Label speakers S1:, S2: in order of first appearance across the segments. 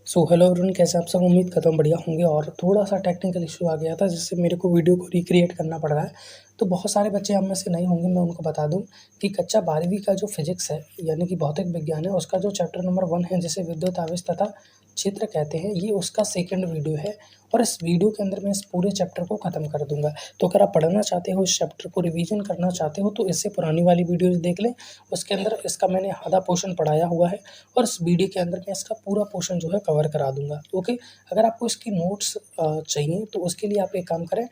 S1: So hello everyone, कैसे आप सब? उम्मीद करता हूँ बढ़िया होंगे। और थोड़ा-सा टेक्निकल इश्यू आ गया था जिससे मेरे को वीडियो को रिक्रिएट करना पड़ रहा है। तो बहुत सारे बच्चे आप में से नहीं होंगे, मैं उनको बता दूँ कि कक्षा 12वीं का जो फिज़िक्स है यानी कि भौतिक विज्ञान है, उसका जो चैप्टर नंबर 1 है जिसे विद्युत आवेश तथा क्षेत्र कहते हैं, ये उसका सेकंड वीडियो है। और इस वीडियो के अंदर मैं इस पूरे चैप्टर को ख़त्म कर दूँगा। तो अगर आप पढ़ना चाहते हो, इस चैप्टर को रिवीजन करना चाहते हो, तो इससे पुरानी वाली वीडियोज़ देख लें। उसके अंदर इसका मैंने आधा पोर्शन पढ़ाया हुआ है और इस वीडियो के अंदर मैं इसका पूरा पोर्शन जो है कवर करा दूँगा। ओके, अगर आपको इसकी नोट्स चाहिए तो उसके लिए आप एक काम करें,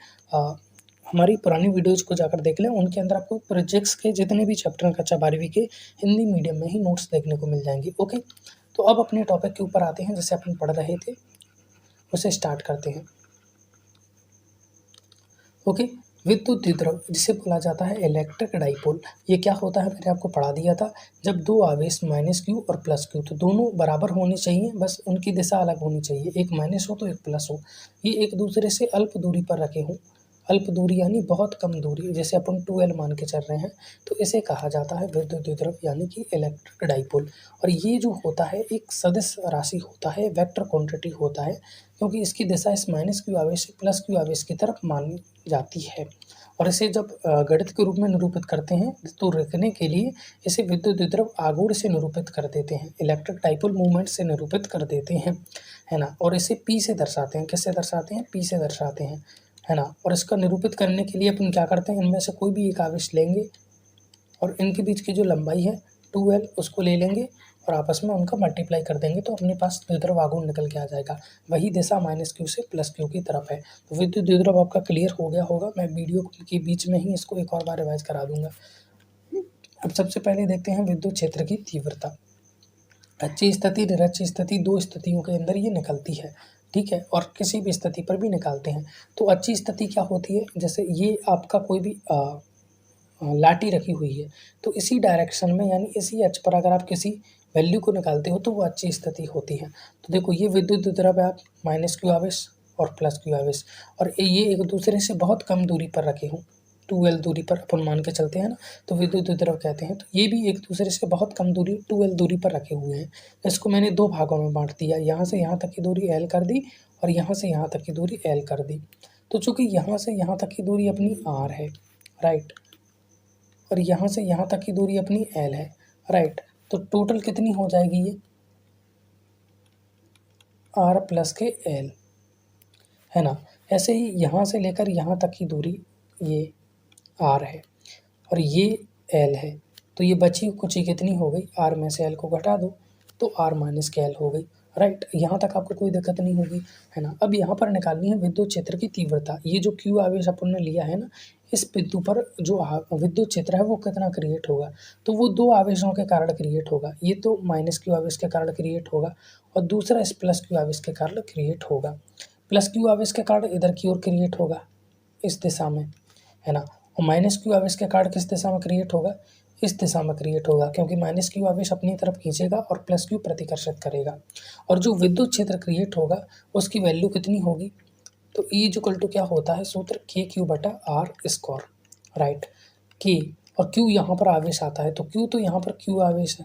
S1: हमारी पुरानी वीडियोज़ को जाकर देख लें। उनके अंदर आपको प्रोजेक्ट्स के जितने भी चैप्टर हैं कक्षा 12वीं के, हिंदी मीडियम में ही नोट्स देखने को मिल जाएँगे। ओके, तो अब अपने टॉपिक के ऊपर आते हैं, जैसे अपन पढ़ रहे थे, उसे स्टार्ट करते हैं। ओके, विद्युत द्विध्रुव जिसे बोला जाता है इलेक्ट्रिक डाइपोल, ये क्या होता है मैंने आपको पढ़ा दिया था। जब दो आवेश -q और +q, तो दोनों बराबर होने चाहिए, बस उनकी दिशा अलग होनी चाहिए। एक माइनस हो तो एक प्लस हो। ये एक दूसरे से अल्प दूरी पर रखे हों। अल्प दूरी यानी बहुत कम दूरी, जैसे अपन 2L मान के चल रहे हैं, तो इसे कहा जाता है विद्युत द्विध्रुव यानी कि इलेक्ट्रिक डाइपोल। और ये जो होता है एक सदिश राशि होता है, वेक्टर क्वांटिटी होता है, क्योंकि इसकी दिशा इस -q आवेश से +q आवेश की तरफ मानी जाती है। और इसे जब गणित के रूप में निरूपित करते हैं तो लिखने के लिए इसे विद्युत द्विध्रुव आघूर्ण से निरूपित कर देते हैं, इलेक्ट्रिक डाइपोल मूवमेंट से निरूपित कर देते हैं, है ना। और इसे P से दर्शाते हैं। किससे दर्शाते हैं? P से दर्शाते हैं, है ना। और इसका निरूपित करने के लिए अपन क्या करते हैं, इनमें से कोई भी एक आवेश लेंगे और इनके बीच की जो लंबाई है 2L उसको ले लेंगे और आपस में उनका मल्टीप्लाई कर देंगे, तो अपने पास द्विध्रुव आघूर्ण निकल के आ जाएगा। वही दिशा -q से +q की तरफ है। तो विद्युत द्विध्रुव आपका क्लियर हो गया होगा। मैं वीडियो के बीच में ही इसको एक और बार रिवाइज करा दूंगा। अब सबसे पहले देखते हैं विद्युत क्षेत्र की तीव्रता। अच्छी स्थिति, निरच्छ स्थिति, दो स्थितियों के अंदर ये निकलती है, ठीक है। और किसी भी स्थिति पर भी निकालते हैं। तो अच्छी स्थिति क्या होती है, जैसे ये आपका कोई भी लाठी रखी हुई है, तो इसी डायरेक्शन में यानी इसी अक्ष पर अगर आप किसी वैल्यू को निकालते हो तो वो अच्छी स्थिति होती है। तो देखो ये विद्युत द्विध्रुव है, आप -q आवेश और +q आवेश, और ये एक दूसरे से बहुत कम दूरी पर रखे हों, 2L दूरी पर अपन मान के चलते हैं ना, तो विद्युत द्विध्रुव कहते हैं। तो ये भी एक दूसरे से बहुत कम दूरी 2L दूरी पर रखे हुए हैं। इसको मैंने दो भागों में बांट दिया, यहाँ से यहाँ तक की दूरी L कर दी और यहाँ से यहाँ तक की दूरी L कर दी। तो चूंकि यहाँ से यहाँ तक की दूरी अपनी R है, राइट, और यहाँ से यहाँ तक की दूरी अपनी L है, राइट, तो टोटल कितनी हो जाएगी ये R प्लस के L, है ना। ऐसे ही यहाँ से लेकर यहाँ तक की दूरी ये R है और ये L है, तो ये बची कुछ ही कितनी हो गई, R में से L को घटा दो तो R माइनस के L हो गई, राइट। यहाँ तक आपको कोई दिक्कत नहीं होगी, है ना। अब यहाँ पर निकालनी है विद्युत क्षेत्र की तीव्रता। ये जो Q आवेश अपन ने लिया है ना, इस बिंदु पर जो विद्युत क्षेत्र है वो कितना क्रिएट होगा, तो वो दो आवेशों के कारण क्रिएट होगा। ये तो -q आवेश के कारण क्रिएट होगा और दूसरा इस +q आवेश के कारण क्रिएट होगा। +q आवेश के कारण इधर की ओर क्रिएट होगा, इस दिशा में, है ना। और -q आवेश के कारण किस दिशा में क्रिएट होगा, इस दिशा में क्रिएट होगा, क्योंकि -q आवेश अपनी तरफ खींचेगा और +q प्रतिकर्षित करेगा। और जो विद्युत क्षेत्र क्रिएट होगा उसकी वैल्यू कितनी होगी, तो E क्या होता है सूत्र, KQ/R², राइट। K और Q यहाँ पर आवेश आता है, तो Q तो यहाँ पर Q आवेश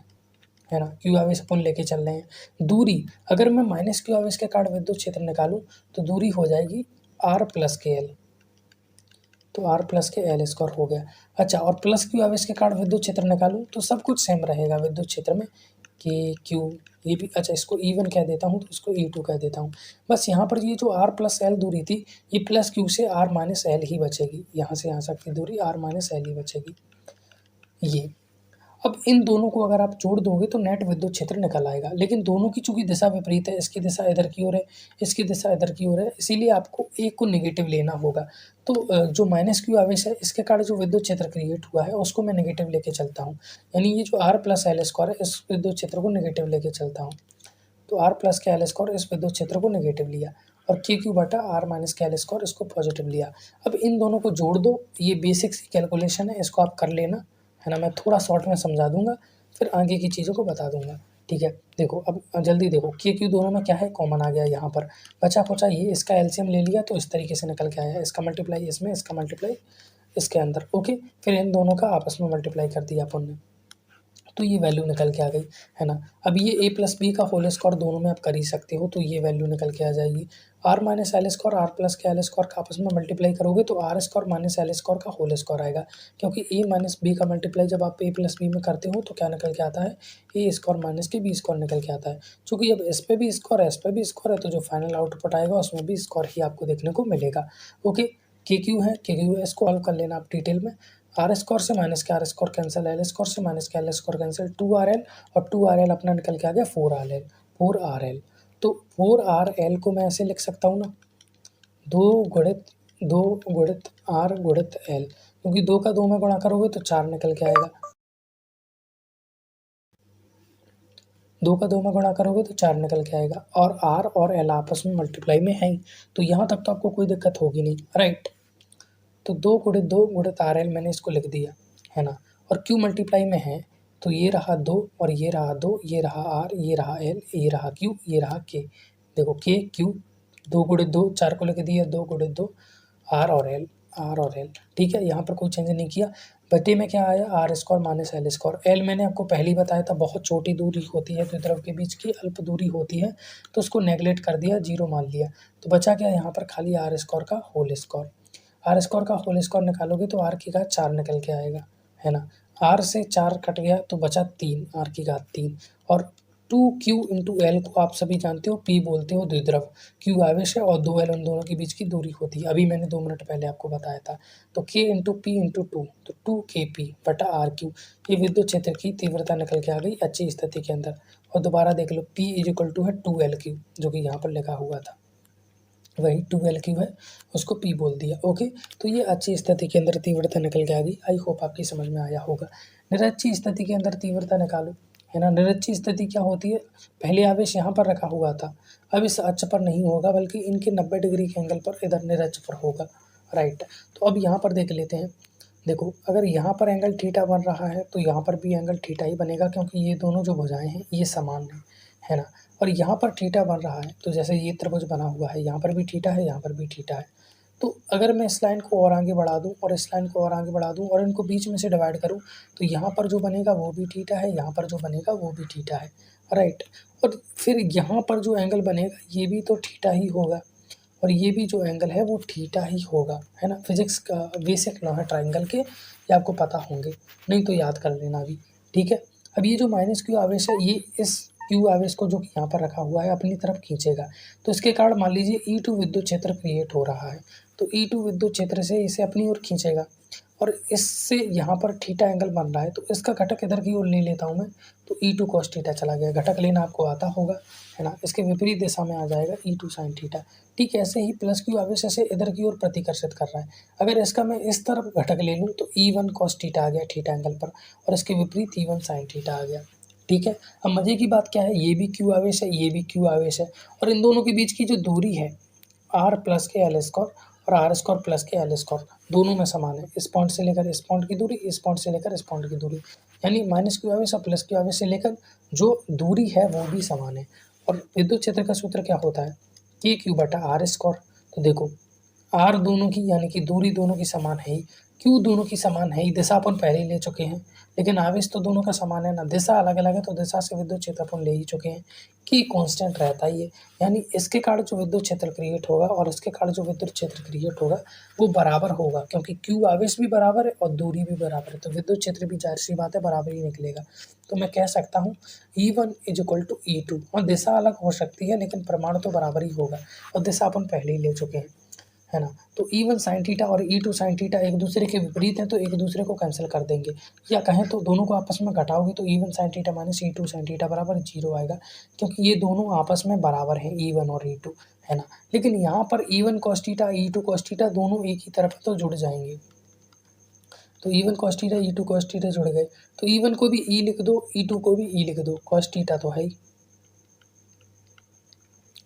S1: है ना, Q आवेश अपन लेके चल रहे हैं। दूरी, अगर मैं -q आवेश के कारण विद्युत क्षेत्र निकालूं तो दूरी हो जाएगी R प्लस के L, तो R प्लस के L² हो गया। अच्छा, और +q आवेश के कारण विद्युत क्षेत्र निकालूं तो सब कुछ सेम रहेगा विद्युत क्षेत्र में, K Q ये भी, अच्छा इसको E1 कह देता हूँ तो इसको E2 कह देता हूँ। बस यहाँ पर ये जो R प्लस L दूरी थी, ये +q से R माइनस L ही बचेगी, यहाँ से यहाँ तक की दूरी R माइनस L ही बचेगी ये। अब इन दोनों को अगर आप जोड़ दोगे तो नेट विद्युत क्षेत्र निकल आएगा, लेकिन दोनों की चूंकि दिशा विपरीत है, इसकी दिशा इधर की ओर है, इसकी दिशा इधर की ओर है, इसीलिए आपको एक को नेगेटिव लेना होगा। तो जो -q आवेश है इसके कारण जो विद्युत क्षेत्र क्रिएट हुआ है उसको मैं नेगेटिव लेके चलता हूँ, यानी ये जो R प्लस L² है इस विद्युत क्षेत्र को नेगेटिव लेके चलता हूँ। तो R प्लस के L² इस विद्युत क्षेत्र को नेगेटिव लिया और KQ/R माइनस के L² इसको पॉजिटिव लिया। अब इन दोनों को जोड़ दो, ये बेसिक सी कैलकुलेशन है, इसको आप कर लेना, है ना। मैं थोड़ा शॉर्ट में समझा दूंगा, फिर आगे की चीज़ों को बता दूंगा, ठीक है। देखो अब जल्दी देखो, KQ दोनों में क्या है, कॉमन आ गया यहाँ पर, बचा खुचा ये, इसका एलसीएम ले लिया तो इस तरीके से निकल के आया, इसका मल्टीप्लाई इसमें, इसका मल्टीप्लाई इसके अंदर, ओके। फिर इन दोनों का आपस में मल्टीप्लाई कर दिया अपन ने, तो ये वैल्यू निकल के आ गई, है ना। अब ये a प्लस बी का होल स्क्वायर दोनों में आप कर ही सकते हो, तो ये वैल्यू निकल के आ जाएगी। R minus L square R plus के एल स्क्वायर का आपस में मल्टीप्लाई करोगे तो R square minus L square का होल स्क्वायर आएगा, क्योंकि a माइनस बी का मल्टीप्लाई जब आप a प्लस बी में करते हो तो क्या निकल के आता है, ए स्क्वायर माइनस के बी स्क्वायर निकल के आता है। चूँकि अब इस पे भी स्क्वायर है, इस पे भी स्क्वायर है, तो जो फाइनल आउटपुट आएगा उसमें भी स्क्वायर ही आपको देखने को मिलेगा। ओके, के क्यू है, इसको सॉल्व कर लेना आप डिटेल में। आर स्क्वायर से माइनस के R square cancel, L square से माइनस के एल स्क्वायर कैंसिल, 2RL और 2RL अपना निकल के आ गया 4RL। तो 4RL को मैं ऐसे लिख सकता हूँ ना, 2 गुणित R गुणित L, क्योंकि 2 का 2 में गुणा करोगे तो 4 निकल के आएगा, 2 का 2 में गुणा करोगे तो 4 निकल के आएगा, और R और L आपस में मल्टीप्लाई में है ही, तो यहाँ तक तो आपको कोई दिक्कत होगी नहीं, राइट। तो 2 गुणित RL मैंने इसको लिख दिया, है ना। और Q मल्टीप्लाई में है, तो ये रहा 2 और ये रहा 2, ये रहा R, ये रहा L, ये रहा Q, ये रहा K। देखो K Q 2 गुणित 2, 4 को लिख दिया, 2 गुणित 2 R और L, ठीक है। यहाँ पर कोई चेंज नहीं किया। बटे में क्या आया, R square minus L square. L मैंने आपको पहले ही बताया था बहुत छोटी दूरी होती है, तो द्रव के बीच की अल्प दूरी होती है, तो उसको नेगलेक्ट कर दिया, 0 मान लिया। तो बचा क्या यहाँ पर, खाली आर स्क्वायर का होल स्क्वायर। आर स्क्वायर का होल स्क्वायर निकालोगे तो आर की घात 4 निकल के आएगा, है ना। आर से 4 कट गया तो बचा 3, आर की घात 3। और 2Q इंटू एल को आप सभी जानते हो, P बोलते हो द्विध्रुव, Q आवेश है और 2L उन दोनों के बीच की दूरी होती है, अभी मैंने 2 मिनट पहले आपको बताया था। तो K इंटू P इंटू 2, तो 2KP बटा RQ, ये विद्युत क्षेत्र की तीव्रता निकल के आ गई अच्छी स्थिति के अंदर। और दोबारा देख लो, P इज इक्वल टू है 2LQ, जो कि यहाँ पर लिखा हुआ था, वही 2LQ है, उसको P बोल दिया। ओके, तो ये अच्छी स्थिति के अंदर तीव्रता निकल के आ गई। आई होप आपकी समझ में आया होगा। निरच्ची स्थिति के अंदर तीव्रता निकालो, है ना। निरच्ची स्थिति क्या होती है, पहले आवेश यहाँ पर रखा हुआ था, अब इस अक्ष पर नहीं होगा, बल्कि इनके 90 डिग्री के एंगल पर इधर निरच्च पर होगा, राइट। तो अब यहाँ पर देख लेते हैं। देखो, अगर यहाँ पर एंगल थीटा बन रहा है तो यहाँ पर भी एंगल थीटा ही बनेगा, क्योंकि ये दोनों जो भुजाएं हैं ये समान है ना। और यहाँ पर थीटा बन रहा है, तो जैसे ये त्रिभुज बना हुआ है, यहाँ पर भी थीटा है, यहाँ पर भी थीटा है। तो अगर मैं इस लाइन को और आगे बढ़ा दूँ और इस लाइन को और आगे बढ़ा दूँ और इनको बीच में से डिवाइड करूँ, तो यहाँ पर जो बनेगा वो भी थीटा है, यहाँ पर जो बनेगा वो भी थीटा है, राइट। और फिर यहाँ पर जो एंगल बनेगा ये भी तो थीटा ही होगा, और ये भी जो एंगल है वो थीटा ही होगा, है ना। फिजिक्स का बेसिक लॉ है ट्राइंगल के, ये आपको पता होंगे, नहीं तो याद कर लेना अभी, ठीक है। अब ये जो माइनस क्यू आवेश है, ये इस क्यू आवेश को जो कि यहाँ पर रखा हुआ है अपनी तरफ खींचेगा, तो इसके कारण मान लीजिए E2 विद्युत क्षेत्र क्रिएट हो रहा है, तो E2 विद्युत क्षेत्र से इसे अपनी ओर खींचेगा, और इससे यहाँ पर थीटा एंगल बन रहा है, तो इसका घटक इधर की ओर ले लेता हूँ मैं, तो E2 cos थीटा चला गया, घटक लेना आपको आता होगा, है ना। इसके विपरीत दिशा में आ जाएगा E2 sin थीटा, ठीक है। ऐसे ही प्लस क्यू आवेश ऐसे इधर की ओर प्रतिकर्षित कर रहा है, अगर इसका मैं इस तरफ घटक ले लूँ तो E1 cos थीटा आ गया थीटा एंगल पर, और इसके विपरीत E1 sin थीटा आ गया, ठीक है। अब मजे की बात क्या है, ये भी क्यू आवेश है, ये भी क्यू आवेश है, और इन दोनों के बीच की जो दूरी है आर प्लस के एल स्क्वायर और आर स्क्वायर प्लस के एल स्क्वायर दोनों में समान है। इस पॉइंट से लेकर इस पॉइंट की दूरी, इस पॉइंट से लेकर इस पॉइंट की दूरी, यानी माइनस क्यू आवेश और प्लस क्यू आवेश से लेकर जो दूरी है वो भी समान है। और विद्युत क्षेत्र का सूत्र क्या होता है, के क्यू बटा आर स्क्वायर। तो देखो, आर दोनों की यानी कि दूरी दोनों की समान है ही, क्यू दोनों की समान है ही, दिशा अपन पहले ही ले चुके हैं, लेकिन आवेश तो दोनों का समान है ना, दिशा अलग अलग है तो दिशा से विद्युत क्षेत्र अपन ले ही चुके हैं कि कांस्टेंट रहता ही है, यानी इसके कारण जो विद्युत क्षेत्र क्रिएट होगा और इसके कारण जो विद्युत क्षेत्र क्रिएट होगा वो बराबर होगा, क्योंकि क्यू आवेश भी बराबर है और दूरी भी बराबर है, तो विद्युत क्षेत्र भी जाहिर सी बात है बराबर ही निकलेगा। तो मैं कह सकता हूँ E1 is equal to E2, और दिशा अलग हो सकती है लेकिन प्रमाण तो बराबर ही होगा, और दिशा अपन पहले ही ले चुके हैं, है ना। तो E1 sin थीटा और E2 sin थीटा एक दूसरे के विपरीत हैं, तो एक दूसरे को कैंसिल कर देंगे, या कहें तो दोनों को आपस में घटाओगे तो E1 sin theta minus E2 sin theta बराबर 0 आएगा, क्योंकि ये दोनों आपस में बराबर हैं E1 और E2, है ना। लेकिन यहाँ पर E1 cos theta E2 cos theta दोनों एक ही तरफ तो जुड़ जाएंगे, तो E1 cos theta E2 cos theta जुड़ गए, तो E1 को भी E लिख दो, E2 को भी E लिख दो, cos थीटा तो है ही,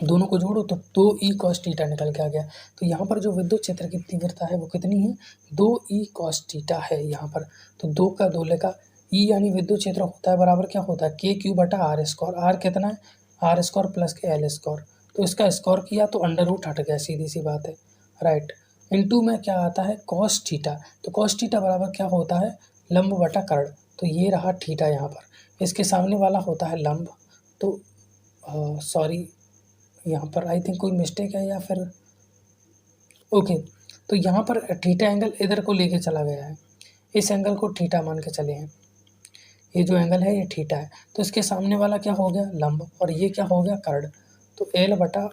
S1: दोनों को जोड़ो तो 2E cos थीटा निकल के आ गया। तो यहाँ पर जो विद्युत क्षेत्र की तीव्रता है वो कितनी है, 2E cos थीटा है यहाँ पर। तो 2 का 2 लेका E यानी विद्युत क्षेत्र होता है बराबर क्या होता है, के क्यू बटा आर स्क्वायर। आर कितना है, आर स्क्वायर प्लस के एल स्क्वायर, तो इसका स्क्वायर किया तो अंडर रूट हट गया, सीधी सी बात है, राइट। इनटू में क्या आता है cos थीटा, तो cos थीटा बराबर क्या होता है, लंब बटा कर्ण, तो ये रहा थीटा यहाँ पर। इसके सामने वाला होता है लंब। तो सॉरी, यहाँ पर आई थिंक कोई मिस्टेक है या फिर ओके। तो यहाँ पर थीटा एंगल इधर को लेके चला गया है, इस एंगल को थीटा मान के चले हैं। ये जो एंगल है ये थीटा है, तो इसके सामने वाला क्या हो गया, लंब, और ये क्या हो गया, कर्ड। तो एल बटा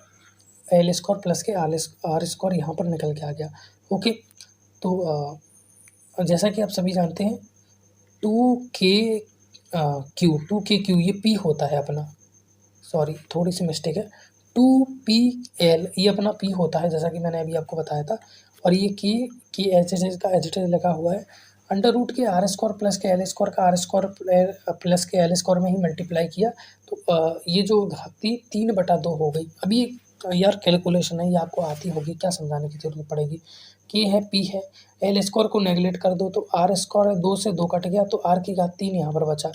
S1: एल स्क्वायर प्लस के आर स्क्वायर यहाँ पर निकल के आ गया। ओके, तो जैसा कि आप सभी जानते हैं 2k ये पी होता है अपना, सॉरी थोड़ी सी मिस्टेक है, 2pl ये अपना पी होता है, जैसा कि मैंने अभी आपको बताया था। और ये के एच एच का एच लगा हुआ है, अंडर रूट के आर स्क्वायर प्लस के एल स्क्वायर का आर स्क्वायर प्लस के एल स्क्वायर में ही मल्टीप्लाई किया। तो ये जो घाती 3/2 हो गई। अभी यार कैलकुलेशन है, ये आपको आती होगी, क्या समझाने की जरूरत पड़ेगी। के है, पी है, एल स्क्वायर को नेगलेक्ट कर दो तो आर स्क्वायर 2 से 2 कट गया, तो आर की घात 3 यहाँ पर बचा।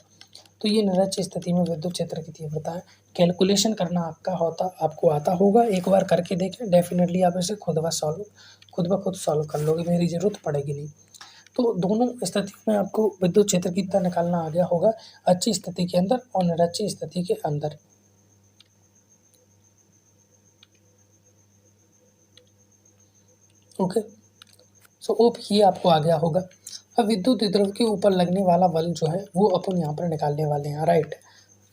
S1: तो ये निरक्ष स्थिति में विद्युत क्षेत्र की तीव्रता है। कैलकुलेशन करना आपको आता होगा, एक बार करके देखें, डेफिनेटली आप इसे खुद ब खुद सॉल्व कर लोगे, मेरी ज़रूरत पड़ेगी नहीं। तो दोनों स्थितियों में आपको विद्युत क्षेत्र की तीव्रता निकालना आ गया होगा, अच्छी स्थिति के अंदर और निरक्ष स्थिति के अंदर। ओके, सो ये आपको आ गया होगा। अब विद्युत द्रव के ऊपर लगने वाला बल जो है वो अपन यहाँ पर निकालने वाले हैं, राइट।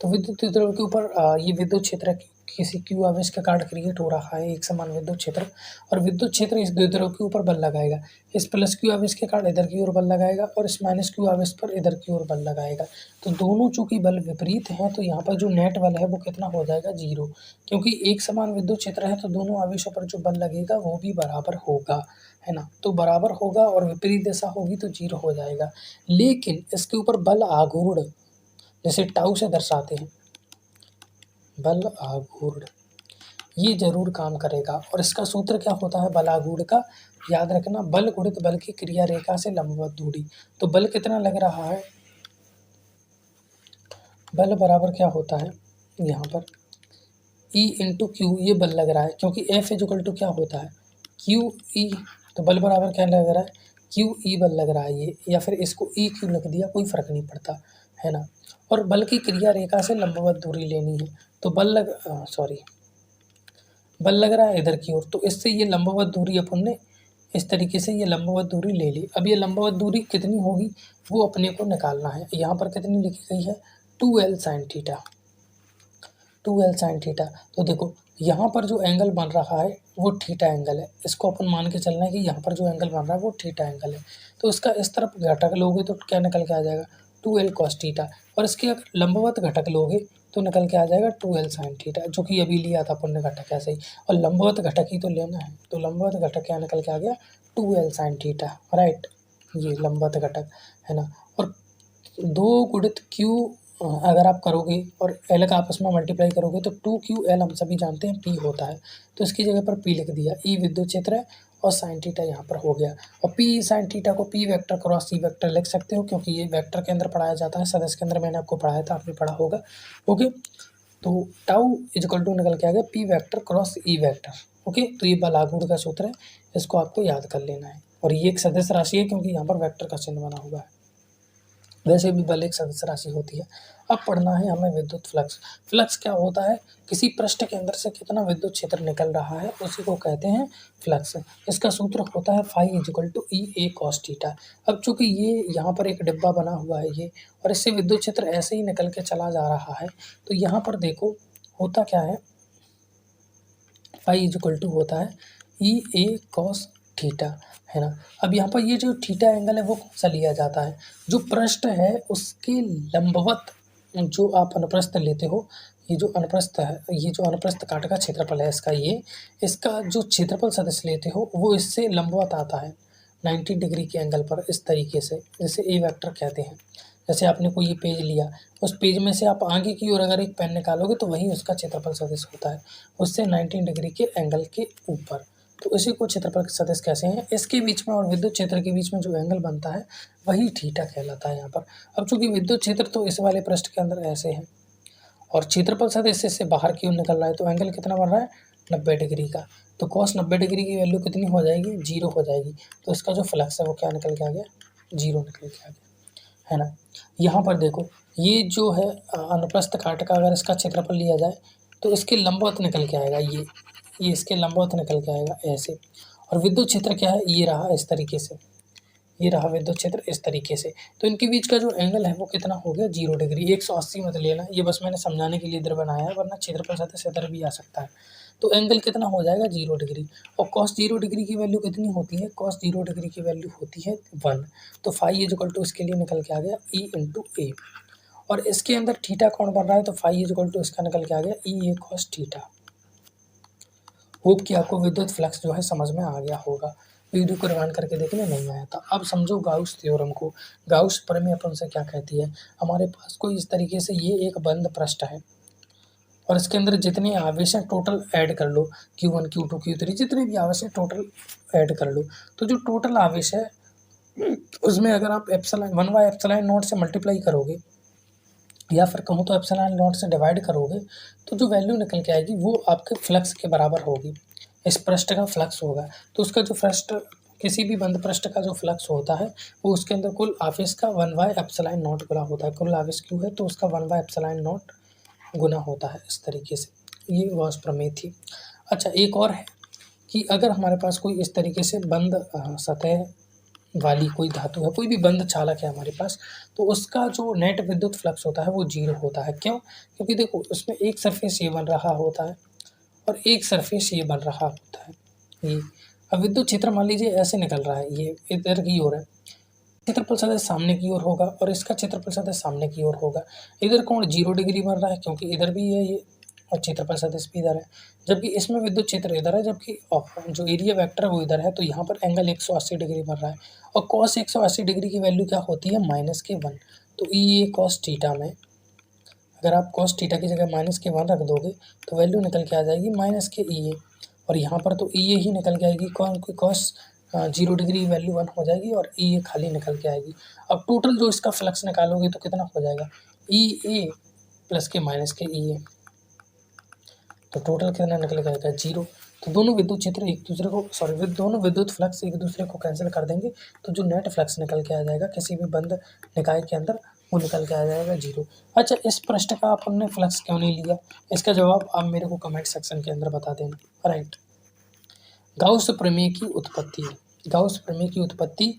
S1: तो विद्युत द्रव के ऊपर ये विद्युत क्षेत्र किसी क्यू आवेश के कारण क्रिएट हो रहा है, एक समान विद्युत क्षेत्र, और विद्युत क्षेत्र इस द्विध्रुव के ऊपर बल लगाएगा। इस प्लस क्यू आवेश के कारण इधर की ओर बल लगाएगा और इस माइनस क्यू आवेश पर इधर की ओर बल लगाएगा। तो दोनों चूंकि बल विपरीत हैं, तो यहाँ पर जो नेट बल है वो कितना हो जाएगा, 0, क्योंकि एक समान विद्युत क्षेत्र है तो दोनों आवेशों पर जो बल लगेगा वो भी बराबर होगा, है ना। तो बराबर होगा और विपरीत दिशा होगी तो 0 हो जाएगा। लेकिन इसके ऊपर बल आघूर्ण, जैसे टाउ से दर्शाते हैं, बल आघूर्ण, ये जरूर काम करेगा। और इसका सूत्र क्या होता है बल आघूर्ण का, याद रखना, बल गुणित बल की क्रिया रेखा से लंबवत दूरी। तो बल कितना लग रहा है, बल बराबर क्या होता है यहाँ पर E इंटू क्यू, ये बल लग रहा है, क्योंकि F इक्वल टू क्या होता है, क्यू ई। तो बल बराबर क्या लग रहा है, क्यू ई बल लग रहा है ये, या फिर इसको ई क्यू लिख दिया, कोई फर्क नहीं पड़ता, है ना। और बल की क्रिया रेखा से लंबवत दूरी लेनी है, तो बल लग रहा है इधर की ओर, तो इससे ये लंबवत दूरी अपन ने इस तरीके से ये लंबवत दूरी ले ली। अब ये लंबवत दूरी कितनी होगी वो अपने को निकालना है। यहाँ पर कितनी लिखी गई है, 2l sin theta, 2l sin theta. तो देखो यहाँ पर जो एंगल बन रहा है वो थीटा एंगल है, इसको अपन मान के चलना है कि यहाँ पर जो एंगल बन रहा है वो थीटा एंगल है। तो इसका इस तरफ घटक लोगे तो क्या निकल के आ जाएगा, 2l cos थीटा, और इसके अगर लंबवत घटक लोगे तो निकल के आ जाएगा 2l sin थीटा, जो कि अभी लिया था अपन ने घटक ऐसे ही, और लंबवत घटक ही तो लेना है। तो लंबवत घटक क्या निकल के आ गया, 2l sin थीटा, राइट, ये लंबवत घटक है ना। और 2 गुणित क्यू अगर आप करोगे और एल का आपस में मल्टीप्लाई करोगे तो 2ql हम सभी जानते हैं p होता है, तो इसकी जगह पर p लिख दिया, e विद्युत क्षेत्र है और साइन थीटा यहाँ पर हो गया। और p साइन थीटा को p vector cross c vector लिख सकते हो, क्योंकि ये वेक्टर के अंदर पढ़ाया जाता है, सदस्य के अंदर मैंने आपको पढ़ाया था, आपने पढ़ा होगा। ओके, तो टाउ इक्वल टू निकल के आ गया p vector cross e vector. Okay, तो ये बल आघूर्ण का सूत्र है, इसको आपको याद कर लेना है। और ये एक सदस्य राशि है क्योंकि यहाँ पर वेक्टर का चिन्ह बना हुआ है, वैसे भी बल एक सदस्य राशि होती है। अब पढ़ना है हमें विद्युत फ्लक्स। फ्लक्स क्या होता है, किसी पृष्ठ के अंदर से कितना विद्युत क्षेत्र निकल रहा है उसी को कहते हैं फ्लक्स। इसका सूत्र होता है phi equal to E A cos theta. अब चूंकि ये यहाँ पर एक डिब्बा बना हुआ है ये, और इससे विद्युत क्षेत्र ऐसे ही निकल के चला जा रहा है, तो यहाँ पर देखो होता क्या है, फाई इक्वल टू होता है ई ए कॉस थीटा, है ना। अब यहाँ पर ये जो थीटा एंगल है वो कौन सा लिया जाता है, जो पृष्ठ है उसके लंबवत, जो आप अनुप्रस्थ लेते हो, ये जो अनुप्रस्थ है, ये जो अनुप्रस्थ काट का क्षेत्रफल है इसका, ये इसका जो क्षेत्रफल सदिश लेते हो वो इससे लंबवत आता है 90 डिग्री के एंगल पर, इस तरीके से, जैसे ए वेक्टर कहते हैं। जैसे आपने कोई ये पेज लिया, उस पेज में से आप आगे की ओर अगर एक पेन निकालोगे तो वही उसका क्षेत्रफल सदिश होता है, उससे 90 डिग्री के एंगल के ऊपर। तो इसी को क्षेत्रफल सदिश कैसे हैं, इसके बीच में और विद्युत क्षेत्र के बीच में जो एंगल बनता है वही थीटा कहलाता है यहाँ पर। अब चूंकि विद्युत क्षेत्र तो इस वाले पृष्ठ के अंदर ऐसे है और क्षेत्रफल सदिश इससे बाहर की ओर निकल रहा है, तो एंगल कितना बन रहा है, 90 डिग्री का। तो कॉस 90 डिग्री की वैल्यू कितनी हो जाएगी, 0 हो जाएगी। तो इसका जो फ्लक्स है वो क्या निकल के आ गया, 0 निकल के आ गया, है ना। यहाँ पर देखो ये जो है अनुप्रस्थ काट का अगर इसका क्षेत्रफल लिया जाए तो इसके लंबवत निकल के आएगा ये इसके लंबवत निकल के आएगा ऐसे। और विद्युत क्षेत्र क्या है, ये रहा इस तरीके से, ये रहा विद्युत क्षेत्र इस तरीके से। तो इनके बीच का जो एंगल है वो कितना हो गया 0 डिग्री। 180 मत लेना, ये बस मैंने समझाने के लिए इधर बनाया है, वरना क्षेत्रफल सतह से इधर भी आ सकता है। तो एंगल कितना हो जाएगा 0 डिग्री। और कॉस 0 डिग्री की वैल्यू कितनी होती है, कॉस 0 डिग्री की वैल्यू होती है 1। तो फाई इक्वल टू इसके लिए निकल के आ गया ई इंटू ए। और इसके अंदर थीटा कौन बन रहा है, तो फाई इक्वल टू इसका निकल के आ गया ई ए कॉस थीटा। होप कि आपको विद्युत फ्लक्स जो है समझ में आ गया होगा। वीडियो को रिवाइंड करके देखने नहीं आया था। अब समझो गाउस थ्योरम को। गाउस प्रमेय अपन से क्या कहती है, हमारे पास कोई इस तरीके से ये एक बंद पृष्ठ है और इसके अंदर जितने आवेश हैं टोटल ऐड कर लो, Q1 Q2 Q3 जितने भी आवेश हैं टोटल ऐड कर लो। तो जो टोटल आवेश है उसमें अगर आप एप्सिलॉन 1/ε0 से मल्टीप्लाई करोगे या फिर कहूँ तो ε0 से डिवाइड करोगे, तो जो वैल्यू निकल के आएगी वो आपके फ्लक्स के बराबर होगी। इस पृष्ठ का फ्लक्स होगा। तो उसका जो पृष्ठ, किसी भी बंद पृष्ठ का जो फ्लक्स होता है वो उसके अंदर कुल आवेश का 1/ε0 गुना होता है। कुल आवेश क्यों है, तो उसका 1/ε0 गुना होता है इस तरीके से। ये गॉस प्रमेय थी। अच्छा, एक और है कि अगर हमारे पास कोई इस तरीके से बंद सतह वाली कोई धातु है, कोई भी बंद चालक है हमारे पास, तो उसका जो नेट विद्युत फ्लक्स होता है वो 0 होता है। क्यों? क्योंकि देखो उसमें एक सरफेस ये बन रहा होता है और एक सरफेस ये बन रहा होता है ये। अब विद्युत क्षेत्र मान लीजिए ऐसे निकल रहा है, ये इधर की ओर है, क्षेत्रफल सतह सामने की ओर होगा और इसका क्षेत्रफल सतह सामने की ओर होगा। इधर कोण 0 डिग्री बन रहा है क्योंकि इधर भी है ये और क्षेत्रफल सदिश भी इधर है, जबकि इसमें विद्युत क्षेत्र इधर है, जबकि जो एरिया वेक्टर है वो इधर है। तो यहाँ पर एंगल 180 डिग्री बन रहा है और कॉस 180 डिग्री की वैल्यू क्या होती है, -1। तो ये कॉस थीटा में अगर आप कॉस थीटा की जगह -1 रख दोगे तो वैल्यू निकल के आ जाएगी -E। और यहाँ पर तो E ही निकल के आएगी, कॉस 0 डिग्री वैल्यू 1 हो जाएगी और E खाली निकल के आएगी। अब टोटल जो इसका फ्लक्स निकालोगे तो कितना हो जाएगा, EA प्लस के -E। तो टोटल कितना निकल के आएगा 0। तो दोनों विद्युत क्षेत्र एक दूसरे को दोनों विद्युत फ्लक्स एक दूसरे को कैंसिल कर देंगे, तो जो नेट फ्लक्स निकल के आ जाएगा किसी भी बंद निकाय के अंदर वो निकल के आ जाएगा 0। अच्छा, इस पृष्ठ का अपन ने फ्लक्स क्यों नहीं लिया, इसका जवाब आप मेरे को कमेंट सेक्शन के अंदर बता देना। राइट, गाउस प्रमेय की उत्पत्ति। गाउस प्रमेय की उत्पत्ति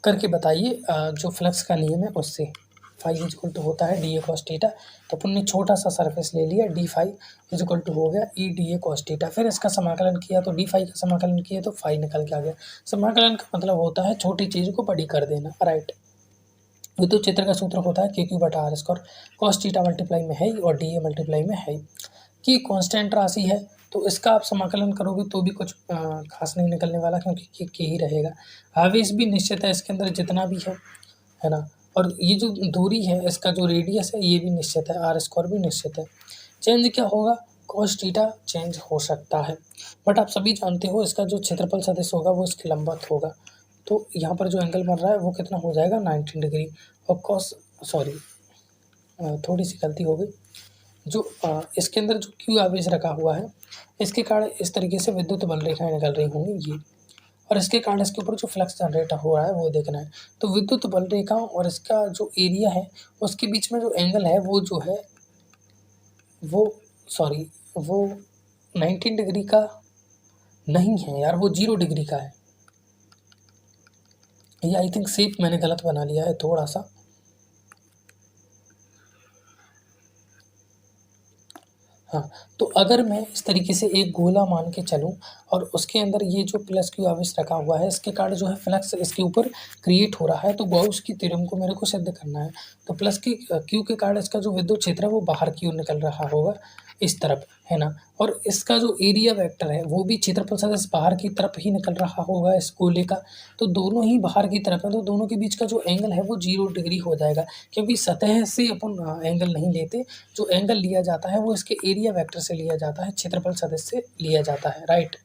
S1: करके बताइए जो फ्लक्स का नियम है उससे। फाई इक्वल टू होता है डी ए कॉस थीटा। तो अपन ने छोटा सा सरफेस ले लिया, डी फाई इक्वल टू हो गया E D A cos theta. फिर इसका समाकलन किया तो डी फाई का समाकलन किया तो फाई निकल के आ गया। समाकलन का मतलब होता है छोटी चीज़ को बड़ी कर देना। राइट, विद्युत क्षेत्र का सूत्र होता है के क्यू बटा R square. Cos theta multiply में है और डी ए मल्टीप्लाई में है कि कांस्टेंट राशि है, तो इसका आप समाकलन करोगे तो भी कुछ खास नहीं निकलने वाला, क्योंकि के ही रहेगा। आवेश भी निश्चित है इसके अंदर जितना भी है ना। और ये जो दूरी है इसका जो रेडियस है ये भी निश्चित है, आर स्क्वायर भी निश्चित है। चेंज क्या होगा, कॉस थीटा चेंज हो सकता है, बट आप सभी जानते हो इसका जो क्षेत्रफल सदिश होगा वो इसके लंबवत होगा। तो यहाँ पर जो एंगल बन रहा है वो कितना हो जाएगा 90 डिग्री। और थोड़ी सी गलती हो गई, जो इसके अंदर जो क्यू आवेश रखा हुआ है इसके कारण इस तरीके से विद्युत बल रेखाएं निकल रही होंगी ये, और इसके कारण इसके ऊपर जो फ्लक्स जनरेट हो रहा है वो देखना है। तो विद्युत बल रेखाओं और इसका जो एरिया है उसके बीच में जो एंगल है वो जो है वो 19 डिग्री का नहीं है यार, वो 0 डिग्री का है। ये आई थिंक शेप मैंने गलत बना लिया है थोड़ा सा। हाँ, तो अगर मैं इस तरीके से एक गोला मान के चलूँ और उसके अंदर ये जो प्लस क्यू आवेश रखा हुआ है इसके कारण जो है फ्लक्स इसके ऊपर क्रिएट हो रहा है, तो गॉस की थ्योरम को मेरे को सिद्ध करना है। तो प्लस की क्यू के कारण इसका जो विद्युत क्षेत्र है वो बाहर की ओर निकल रहा होगा इस तरफ, है ना। और इसका जो एरिया वेक्टर है वो भी क्षेत्रफल सदिश बाहर की तरफ ही निकल रहा होगा इस गोले का। तो दोनों ही बाहर की तरफ है, तो दोनों के बीच का जो एंगल है वो 0 डिग्री हो जाएगा, क्योंकि सतह से अपन एंगल नहीं लेते। जो एंगल लिया जाता है वो इसके एरिया वेक्टर से लिया जाता है, क्षेत्रफल सदिश से लिया जाता है। राइट,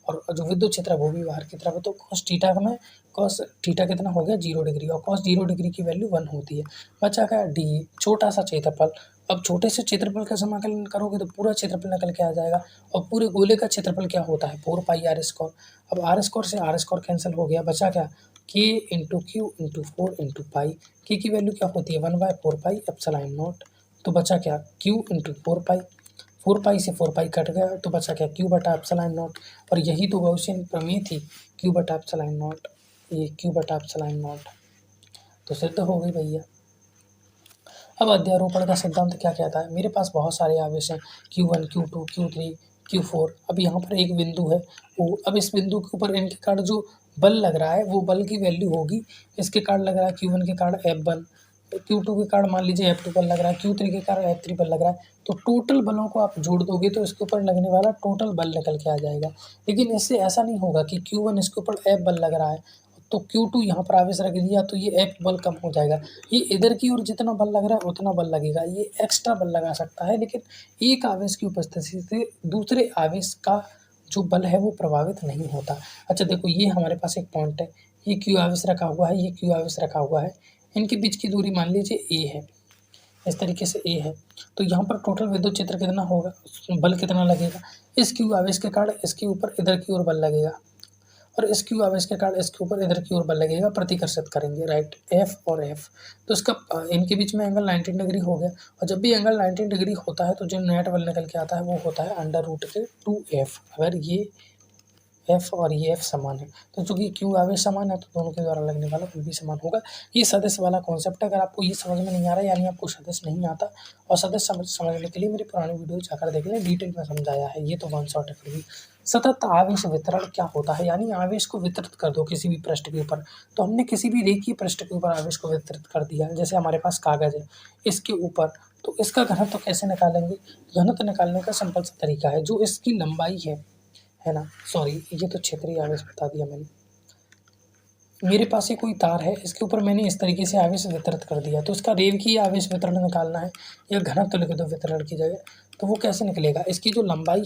S1: और जो विद्युत क्षेत्र है वो भी बाहर की तरफ है। तो कॉस थीटा में कॉस थीटा कितना हो गया 0 डिग्री, और कॉस 0 डिग्री की वैल्यू 1 होती है। बचा क्या, डी छोटा सा क्षेत्रफल। अब छोटे से क्षेत्रफल का समाकलन करोगे तो पूरा क्षेत्रफल निकल के आ जाएगा, और पूरे गोले का क्षेत्रफल क्या होता है 4 पाई आर स्क्वायर। अब आर स्क्वायर से आर स्क्वायर कैंसिल हो गया, बचा क्या के इंटू क्यू इंटू 4 पाई। के की वैल्यू क्या होती है 1/4 पाई एप्सिलॉन नॉट। तो बचा क्या क्यू इंटू 4 पाई। 4 पाई से 4 पाई कट गया तो बचा क्या क्यू बटा एप्सिलॉन नॉट। और यही तो गॉसियन प्रमेय थी, क्यू बटा एप्सिलॉन नॉट, ये क्यू बटा एप्सिलॉन नॉट तो सिद्ध हो गई भैया। अब अध्यारोपण का सिद्धांत क्या कहता है, मेरे पास बहुत सारे आवेश हैं Q1 Q2 Q3 Q4। अब यहाँ पर एक बिंदु है O। अब इस बिंदु के ऊपर इनके कारण जो बल लग रहा है वो बल की वैल्यू होगी, इसके कारण लग रहा है Q1 के कारण F1, Q2 के कारण मान लीजिए F2 बल लग रहा है, Q3 के कारण F3 बल लग रहा है। तो टोटल बलों को आप जोड़ दोगे तो इसके ऊपर लगने वाला टोटल बल निकल के आ जाएगा। लेकिन इससे ऐसा नहीं होगा कि Q1 इसके ऊपर F बल लग रहा है तो Q2 यहाँ पर आवेश रख दिया तो ये F बल कम हो जाएगा। ये इधर की ओर जितना बल लग रहा है उतना बल लगेगा, ये एक्स्ट्रा बल लगा सकता है। लेकिन एक आवेश की उपस्थिति से दूसरे आवेश का जो बल है वो प्रभावित नहीं होता। अच्छा देखो, ये हमारे पास एक पॉइंट है, ये Q आवेश रखा हुआ है, ये Q आवेश रखा हुआ है, इनके बीच की दूरी मान लीजिए A है, इस तरीके से A है। तो यहाँ पर टोटल विद्युत क्षेत्र कितना होगा, बल कितना लगेगा, इस Q आवेश के कारण इसके ऊपर इधर की ओर बल लगेगा और इस Q आवेश के कारण इसके ऊपर इधर की ओर बल लगेगा, प्रतिकर्षित करेंगे, राइट, F और F। तो इसका इनके बीच में एंगल 90 डिग्री हो गया। और जब भी एंगल 90 डिग्री होता है तो जो नेट बल निकल के आता है वो होता है √2F। अगर ये F और ये F समान है तो चूंकि Q आवेश समान है तो दोनों के द्वारा लगने वाला बल भी समान होगा। ये सदिश वाला कॉन्सेप्ट है। अगर आपको ये समझ में नहीं आ रहा है यानी आपको सदिश नहीं आता, और सदिश समझने के लिए मेरी पुरानी वीडियो जाकर देख लें, डिटेल में समझाया है, ये तो वन शॉट है फिर भी। सतत आवेश वितरण क्या होता है, यानी आवेश को वितरित कर दो किसी भी पृष्ठ के ऊपर। तो हमने किसी भी रेखीय पृष्ठ के ऊपर आवेश को वितरित कर दिया, जैसे हमारे पास कागज है इसके ऊपर, तो इसका घनत्व कैसे निकालेंगे। घनत्व निकालने का सिंपल सा तरीका है, जो इसकी लंबाई है ना, सॉरी ये तो क्षेत्रीय आवेश बता दिया मैंने। मेरे पास ये कोई तार है, इसके ऊपर मैंने इस तरीके से आवेश वितरित कर दिया, तो इसका रेखीय आवेश वितरण निकालना है या घनत्व लिख दो वितरण की जगह, तो वो कैसे निकलेगा, इसकी जो लंबाई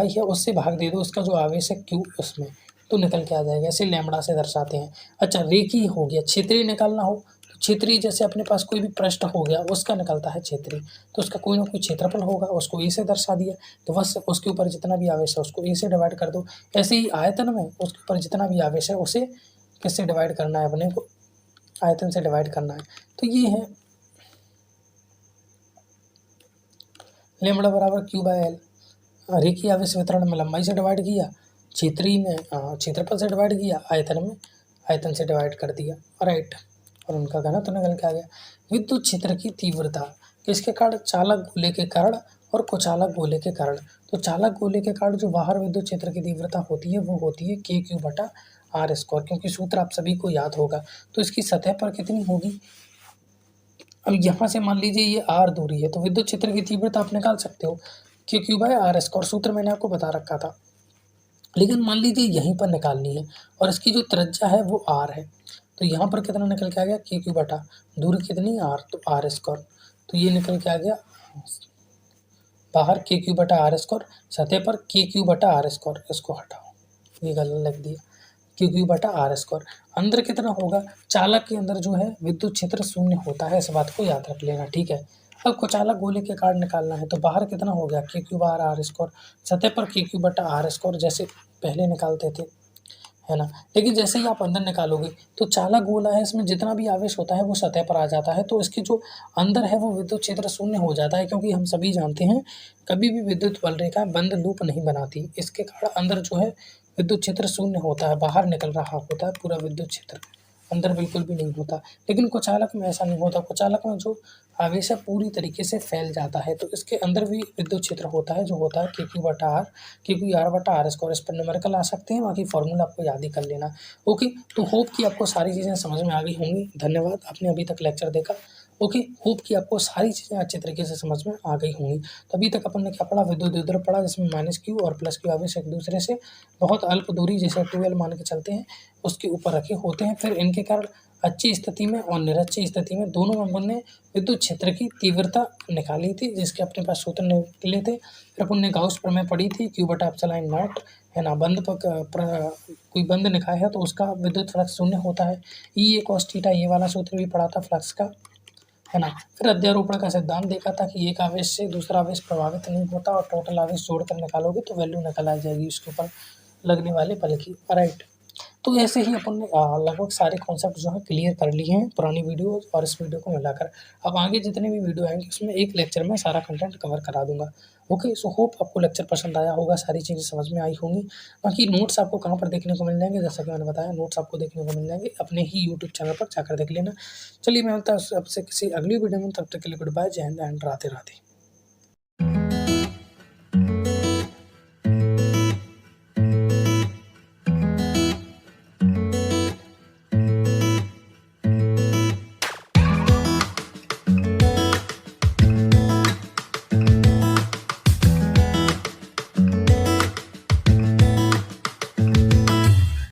S1: है उससे भाग दे दो इसका जो आवेश है Q उसमें, तो निकल के आ जाएगा। इसे लैम्बडा से दर्शाते हैं। अच्छा, रेखीय हो गया, क्षेत्रीय निकालना हो तो क्षेत्रीय जैसे अपने पास कोई भी पृष्ठ हो गया उसका निकलता है क्षेत्रीय, तो उसका कोई ना कोई क्षेत्रफल होगा, उसको A से दर्शा दिया, तो बस उसके ऊपर जितना भी आवेश है उसको A से डिवाइड कर दो। ऐसे ही आयतन में उसके ऊपर जितना भी आवेश है उसे किससे डिवाइड करना है, अपने को आयतन से डिवाइड करना है। तो ये है लैम्बडा बराबर Q/L। रेखीय आवेश वितरण में लंबाई से डिवाइड किया, क्षेत्रीय में क्षेत्रफल से डिवाइड किया, आयतन में आयतन से डिवाइड कर दिया, राइट, और उनका घनत्व निकल के आ गया। विद्युत क्षेत्र की तीव्रता किसके कारण, चालक गोले के कारण और कुचालक गोले के कारण। तो चालक गोले के कारण जो बाहर विद्युत क्षेत्र की तीव्रता होती है वो होती है KQ/R², क्योंकि सूत्र आप सभी को याद होगा। तो इसकी सतह पर कितनी होगी, अब यहाँ से मान लीजिए ये R दूरी है, तो विद्युत क्षेत्र की तीव्रता आप निकाल सकते हो KQ/R², सूत्र मैंने आपको बता रखा था। लेकिन मान लीजिए यहीं पर निकालनी है और इसकी जो त्रिज्या है वो R है, तो यहाँ पर कितना निकल के आ गया KQ बटा दूरी कितनी R, तो R², तो ये निकल के आ गया बाहर KQ/R², सतह पर KQ/R², इसको हटाओ, ये गलत लिख दिया, KQ/R²। अंदर कितना होगा, चालक के अंदर जो है विद्युत क्षेत्र शून्य होता है, इस बात को याद रख लेना, ठीक है। अब कुचालक गोले के कारण निकालना है, तो बाहर कितना हो गया KQ/R², सतह पर KQ/R², जैसे पहले निकालते थे, है ना। लेकिन जैसे ही आप अंदर निकालोगे तो चालक गोला है, इसमें जितना भी आवेश होता है वो सतह पर आ जाता है, तो इसकी जो अंदर है वो विद्युत क्षेत्र शून्य हो जाता है, क्योंकि हम सभी जानते हैं कभी भी विद्युत बल रेखा बंद लूप नहीं बनाती। इसके कारण अंदर जो है विद्युत क्षेत्र शून्य होता है, बाहर निकल रहा होता है पूरा विद्युत क्षेत्र, अंदर बिल्कुल भी नहीं होता। लेकिन कुचालक में ऐसा नहीं होता, कुचालक में जो आवेश है पूरी तरीके से फैल जाता है, तो इसके अंदर भी विद्युत क्षेत्र होता है जो होता है KQ/R, KQ/R²। इस पर न्यूमेरिकल आ सकते हैं, बाकी फॉर्मूला आपको याद ही कर लेना। ओके, तो होप कि आपको सारी चीज़ें समझ में आ गई होंगी। धन्यवाद, आपने अभी तक लेक्चर देखा। ओके, होप कि आपको सारी चीज़ें अच्छे तरीके से समझ में आ गई होंगी। तो अभी तक अपन ने क्या पढ़ा, विद्युत वितरण पढ़ा, जिसमें -Q और +Q आवेश एक दूसरे से बहुत अल्प दूरी जैसे 2L मान के चलते हैं उसके ऊपर रखे होते हैं। फिर इनके कारण अच्छी स्थिति में और निरक्षी स्थिति में दोनों में अपन ने विद्युत क्षेत्र की तीव्रता निकाली थी, जिसके अपने पास सूत्र निकले थे। फिर अपन ने गाउस प्रमेय पढ़ी थी, Q/ε0, है ना, बंद कोई बंद निकाय है तो उसका विद्युत फ्लक्स शून्य होता है। E cos थीटा, ये वाला सूत्र भी पढ़ा था फ्लक्स का, है ना। फिर अध्यारोपण का सिद्धांत देखा था कि एक आवेश से दूसरा आवेश प्रभावित नहीं होता, और टोटल आवेश जोड़कर निकालोगे तो वैल्यू निकल आ जाएगी उसके ऊपर लगने वाले बल की, राइट। तो ऐसे ही अपन ने लगभग सारे कॉन्सेप्ट जो है क्लियर कर लिए हैं पुरानी वीडियो और इस वीडियो को मिलाकर। अब आगे जितने भी वीडियो आएंगे उसमें एक लेक्चर में सारा कंटेंट कवर करा दूंगा। ओके, सो होप आपको लेक्चर पसंद आया होगा, सारी चीज़ें समझ में आई होंगी। बाकी नोट्स आपको कहाँ पर देखने को मिल जाएंगे, जैसा कि मैंने बताया नोट्स आपको देखने को मिल जाएंगे अपने ही यूट्यूब चैनल पर जाकर देख लेना। चलिए मैं मिलता हूँ आपसे किसी अगली वीडियो में, तब तक के लिए गुड बाय, जय हिंद एंड राधे राधे।